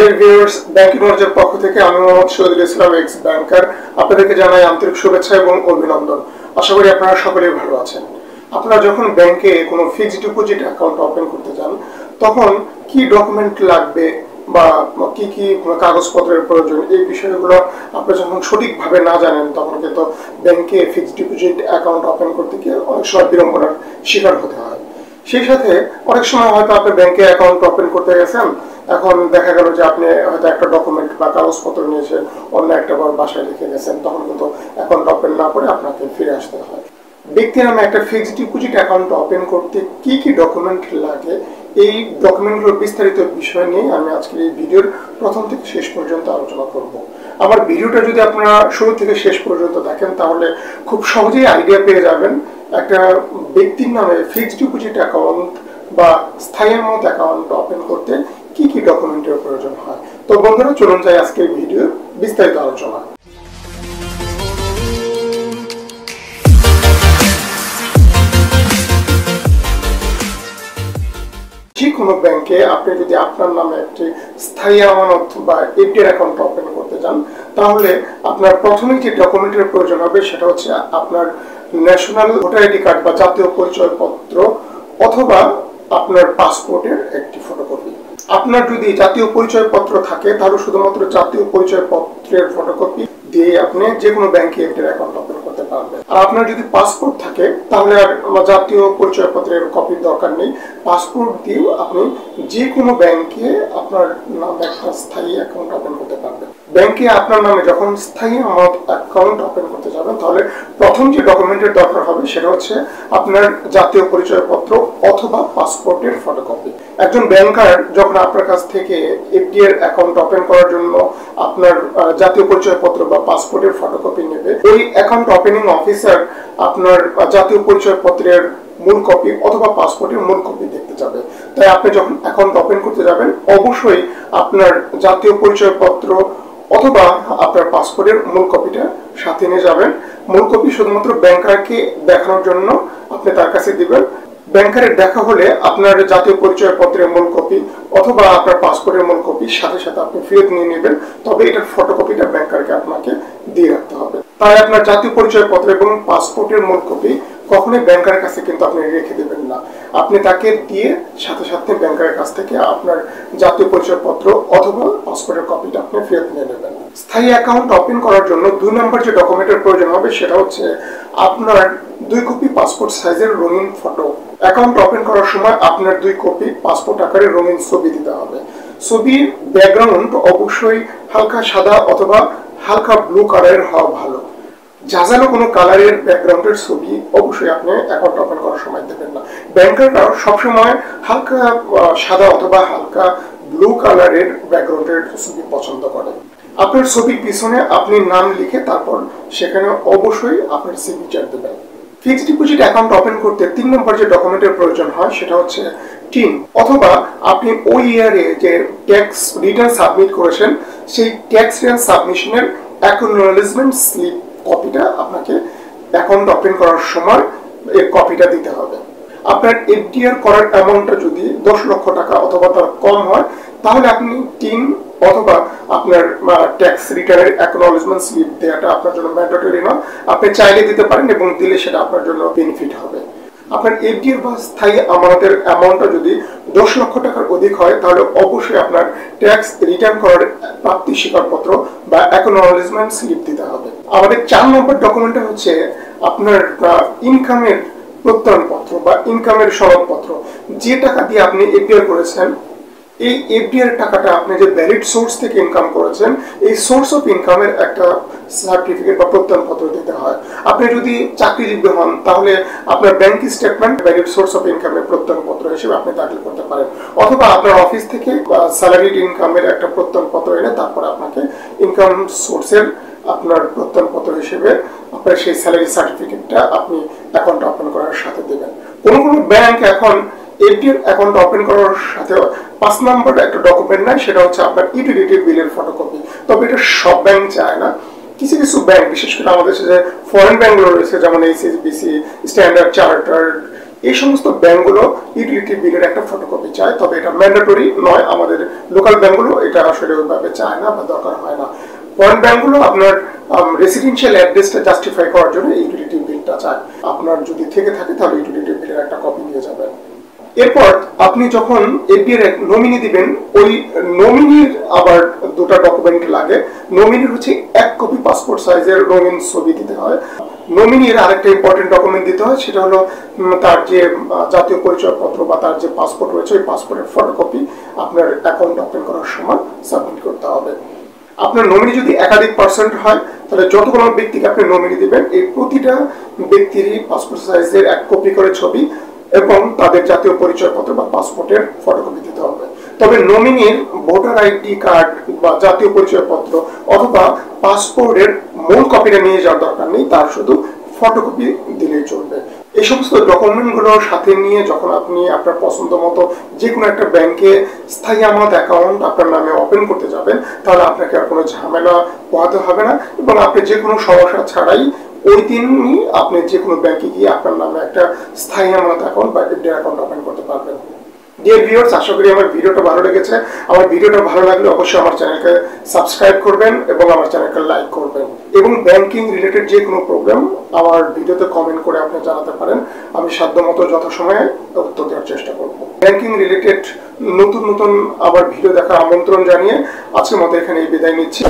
Dear viewers, banking নলেজের পক্ষ থেকে আমি মোহাম্মদ শহীদুল ইসলাম, এক্স ব্যাংকার, আপনাদেরকে জানাই আন্তরিক শুভেচ্ছা এবং অভিনন্দন। আশা করি আপনারা সকলেই ভালো আছেন। আপনারা যখন ব্যাংকে কোনো ফিক্সড ডিপোজিট অ্যাকাউন্ট ওপেন করতে যান, তখন কি ডকুমেন্ট লাগবে বা কি কি কাগজপত্রের প্রয়োজন, এই বিষয়গুলো আপনারা যখন সঠিকভাবে না জানেন, তখন কিন্তু ব্যাংকে ফিক্সড ডিপোজিট অ্যাকাউন্ট ওপেন করতে গিয়ে অনেক সময় বিড়ম্বনার শিকার হতে হয়। সেই সাথে অনেক সময় হয়তো আপনি ব্যাংকে অ্যাকাউন্ট ওপেন করতে গেছেন, এখন দেখা গেল যে আপনি হয়তো একটা ডকুমেন্ট বা কাগজপত্র নিয়েছেন, অন্য একটা বাসায় লিখে গেছেন, তখন কিন্তু অ্যাকাউন্ট ওপেন না করে আপনাকে ফিরে আসতে হয়। ব্যক্তির নামে একটা ফিক্সড ডিপোজিট অ্যাকাউন্ট ওপেন করতে কি কি ডকুমেন্ট লাগে, এই ডকুমেন্টগুলোর বিস্তারিত বিষয় নিয়ে আমি আজকের এই ভিডিওর প্রথম থেকে শেষ পর্যন্ত আলোচনা করব। আমার ভিডিওটা যদি আপনারা শুরু থেকে শেষ পর্যন্ত দেখেন, তাহলে খুব সহজেই আইডিয়া পেয়ে যাবেন একটা ব্যক্তির নামে ফিক্সড ডিপোজিট অ্যাকাউন্ট বা স্থায়ী অ্যামাউন্ট অ্যাকাউন্ট ওপেন করতে কি কি ডকুমেন্টের প্রয়োজন হয়। তো বন্ধুরা, চলুন যাই আজকের ভিডিওর বিস্তারিত আলোচনা। যে কোনো ব্যাংকে আপনি যদি আপনার নামে একটি স্থায়ী আমানত বা এফডিআর অ্যাকাউন্ট ওপেন করতে যান, তাহলে আপনার প্রথমেই যে ডকুমেন্টের প্রয়োজন হবে সেটা হচ্ছে আপনার ন্যাশনাল ভোটার আইডি কার্ড বা জাতীয় পরিচয়পত্র অথবা আপনার পাসপোর্টের একটি ফটোকপি। আপনার যদি জাতীয় পরিচয়পত্র থাকে, তাহলে শুধুমাত্র জাতীয় পরিচয়পত্রের ফটোকপি দিয়ে আপনি যে কোনো ব্যাংকে এফডিআর অ্যাকাউন্ট ওপেন করতে পারবেন। আর আপনার যদি পাসপোর্ট থাকে, তাহলে আর জাতীয় পরিচয়পত্রের কপির দরকার নেই। পাসপোর্ট দিয়েও আপনি যে কোনো ব্যাংকে আপনার নামে একটা স্থায়ী অ্যাকাউন্ট ওপেন করতে পারবেন। ব্যাংকে আপনার নামে যখন স্থায়ী অ্যাকাউন্ট ওপেন করতে যাবেন, তাহলে প্রথম যে ডকুমেন্টের দরকার হবে সেটা হচ্ছে আপনার জাতীয় পরিচয়পত্র অথবা পাসপোর্টের ফটোকপি। একজন ব্যাংকার যখন আপনার কাছ থেকে এফডিআর অ্যাকাউন্ট ওপেন করার জন্য আপনার জাতীয় পরিচয়পত্র বা পাসপোর্টের ফটোকপি নেবে, ওই অ্যাকাউন্ট ওপেনিং অফিসার আপনার জাতীয় পরিচয়পত্রের মূল কপি অথবা পাসপোর্টের মূল কপি দেখতে যাবে। তাই আপনি যখন অ্যাকাউন্ট ওপেন করতে যাবেন, অবশ্যই আপনার জাতীয় পরিচয়পত্র অথবা আপনার পাসপোর্টের মূল কপিটা সাথে নিয়ে যাবেন। মূল কপি শুধুমাত্র ব্যাংকারকে দেখানোর জন্য আপনি তার কাছে দিবেন। ব্যাংকারের দেখা হলে আপনার জাতীয় পরিচয়পত্রের মূল কপি অথবা আপনার পাসপোর্টের মূল কপি সাথে সাথে আপনি ফেরত নিয়ে নেবেন, তবে এটার ফটোকপিটা ব্যাংকারকে আপনাকে দিয়ে রাখতে হবে। তাই আপনার জাতীয় পরিচয়পত্র এবং পাসপোর্টের মূল কপি কখনোই ব্যাংকারের কাছে কিন্তু আপনি রেখে দেবেন না। আপনি তাকে দিয়ে সাথে সাথে ব্যাংকারের কাছ থেকে আপনার জাতীয় পরিচয়পত্র অথবা পাসপোর্টের কপিটা আপনি ফেরত নিয়ে নেবেন। স্থায়ী অ্যাকাউন্ট ওপেন করার জন্য 2 নম্বর যে ডকুমেন্টের প্রয়োজন হবে সেটা হচ্ছে আপনার 2 কপি পাসপোর্ট সাইজের রঙিন ফটো। অ্যাকাউন্ট ওপেন করার সময় আপনার 2 কপি পাসপোর্ট আকারে রঙিন ছবি দিতে হবে। ছবির ব্যাকগ্রাউন্ড অবশ্যই হালকা সাদা অথবা হালকা ব্লু কালারের হওয়া ভালো। জাজানো কোনো কালারের ব্যাকগ্রাউন্ডের ছবি অবশ্যই আপনি অ্যাকাউন্ট ওপেন করার সময় দেবেন না। ব্যাংকাররা সবসময় হালকা সাদা অথবা হালকা ব্লু কালারের ব্যাকগ্রাউন্ডের ছবি পছন্দ করে। আপনার ছবির পিছনে আপনি নাম লিখে তারপর সেখানে অবশ্যই আপনার সিগনেচার দেবেন। ফিক্সড ডিপোজিট অ্যাকাউন্ট ওপেন করতে 3 নম্বর যে ডকুমেন্টের প্রয়োজন হয় সেটা হচ্ছে টিন, অথবা আপনি ওই ইয়ারে যে ট্যাক্স রিটার্ন সাবমিট করেছেন সেই ট্যাক্স রিটার্ন সাবমিশনের অ্যাকনোলেজমেন্ট স্লিপ কপিটা আপনাকে অ্যাকাউন্ট ওপেন করার সময় এই কপিটা দিতে হবে। আপনার এফডিআর করার অ্যামাউন্টটা যদি 10 লক্ষ টাকা অথবা তার কম হয়, তাহলে আপনি টিন অথবা আপনার ট্যাক্স রিটার্নের অ্যাকনোলেজমেন্ট স্লিপ দেওয়াটা আপনার জন্য ম্যান্ডেটরি নয়। আপনি চাইলে দিতে পারেন এবং দিলে সেটা আপনার জন্য বেনিফিট হবে। আপনার এফডিআর বা স্থায়ী আমানতের অ্যামাউন্টটা যদি 10 লক্ষ টাকার অধিক হয়, তাহলে অবশ্যই আপনার ট্যাক্স রিটার্ন করার প্রাপ্তি স্বীকারপত্র বা অ্যাকনোলেজমেন্ট স্লিপ দিতে হবে। আমাদের 4 নম্বর ডকুমেন্টটা হচ্ছে আপনার ইনকামের প্রত্যয়নপত্র বা ইনকামের সনদপত্র। যে টাকা দিয়ে আপনি এফডিআর করেছেন, এই এফডিআর টাকাটা আপনি যে ভ্যালিড সোর্স থেকে ইনকাম করেছেন, এই সোর্স অফ ইনকামের একটা সার্টিফিকেট বা প্রত্যয়নপত্র দিতে হয়। আপনি যদি চাকরিজীবী হন, তাহলে আপনার bank statement valid source of ইনকামের প্রত্যয়নপত্র হিসেবে আপনি দাখিল করতে পারেন, অথবা আপনার অফিস থেকে স্যালারিড ইনকামের একটা প্রত্যয়নপত্র এনে তারপরে আপনাকে ইনকাম সোর্সের আপনার প্রত্যয়নপত্র হিসেবে আপনার সেই স্যালারি সার্টিফিকেটটা আপনি অ্যাকাউন্ট ওপেন করার সাথে দেবেন। কোনো কোনো ব্যাংক এখন এফডিআর অ্যাকাউন্ট ওপেন করার সাথে 5 নম্বর একটা ডকুমেন্ট নেয়, সেটা হচ্ছে আপনার ইউটিলিটি বিলের ফটোকপি। তবে এটা সব ব্যাংক চায় না। কিছু কিছু ব্যাংক, বিশেষ করে আমাদের যে ফরেন ব্যাংকগুলো রয়েছে, যেমন এইচএসবিসি, স্ট্যান্ডার্ড চার্টার্ড, এই সমস্ত ব্যাংকগুলো ইউটিলিটি বিলের একটা ফটোকপি চায়, তবে এটা ম্যান্ডেটরি নয়। আমাদের লোকাল ব্যাংকগুলো এটা আসলে ওইভাবে চায় না বা দরকার হয় না। পয়েন্ট ব্যাংকগুলো আপনার রেসিডেন্সিয়াল অ্যাড্রেসটা জাস্টিফাই করার জন্য ইউটিলিটি বিলটা চায়। আপনার যদি থেকে থাকে তাহলে ইউটিলিটি বিলের একটা কপি নিয়ে যাবেন। এরপর আপনি যখন এফডি এর নমিনি দিবেন, ওই নমিনির আবার দুটো ডকুমেন্ট লাগে। নমিনির হচ্ছে 1 কপি পাসপোর্ট সাইজের রঙিন ছবি দিতে হয়। নমিনির আরেকটা ইম্পর্টেন্ট ডকুমেন্ট দিতে হয়, সেটা হলো তার যে জাতীয় পরিচয়পত্র বা তার যে পাসপোর্ট রয়েছে ওই পাসপোর্টের ফটোকপি আপনার অ্যাকাউন্ট ওপেন করার সময় সাবমিট করতে হবে। আপনার নমিনি যদি একাধিক পার্সেন্ট হয় তাহলে যতগুলো ব্যক্তিকে আপনি নমিনি দিবেন এই প্রতিটা ব্যক্তিরই পাসপোর্ট সাইজের 1 কপি করে ছবি এবং তাদের জাতীয় পরিচয়পত্র বা পাসপোর্টের ফটোকপি দিতে হবে। তবে নমিনির ভোটার আইডি কার্ড বা জাতীয় পরিচয়পত্র অথবা পাসপোর্টের মূল কপিটা নিয়ে যাওয়ার দরকার নেই, তার শুধু ফটোকপি দিলেই চলবে। এই সমস্ত ডকুমেন্টগুলো সাথে নিয়ে যখন আপনি আপনার পছন্দ মতো যে কোনো একটা ব্যাংকে স্থায়ী আমানত অ্যাকাউন্ট আপনার নামে ওপেন করতে যাবেন, তাহলে আপনাকে আর কোনো ঝামেলা পোহাতে হবে না এবং আপনি যে কোনো সমস্যা ছাড়াই ওই দিনই আপনি যে কোনো ব্যাংকে গিয়ে আপনার নামে একটা স্থায়ী আমানত অ্যাকাউন্ট বা এফডি অ্যাকাউন্ট ওপেন করতে পারবেন। ডিয়ার ভিউয়ার্স, আশা করি আমার ভিডিওটা ভালো লেগেছে। আমার ভিডিওটা ভালো লাগলে অবশ্যই আমার চ্যানেলকে সাবস্ক্রাইব করবেন এবং আমার চ্যানেলকে লাইক করবেন এবং ব্যাংকিং রিলেটেড যে কোনো প্রবলেম আমার ভিডিওতে কমেন্ট করে আপনি জানাতে পারেন। আমি সাধ্যমতো যথাসময়ে উত্তর দেওয়ার চেষ্টা করব। ব্যাংকিং রিলেটেড নতুন নতুন আবার ভিডিও দেখার আমন্ত্রণ জানিয়ে আজকের মতো এখানে বিদায় নিচ্ছি।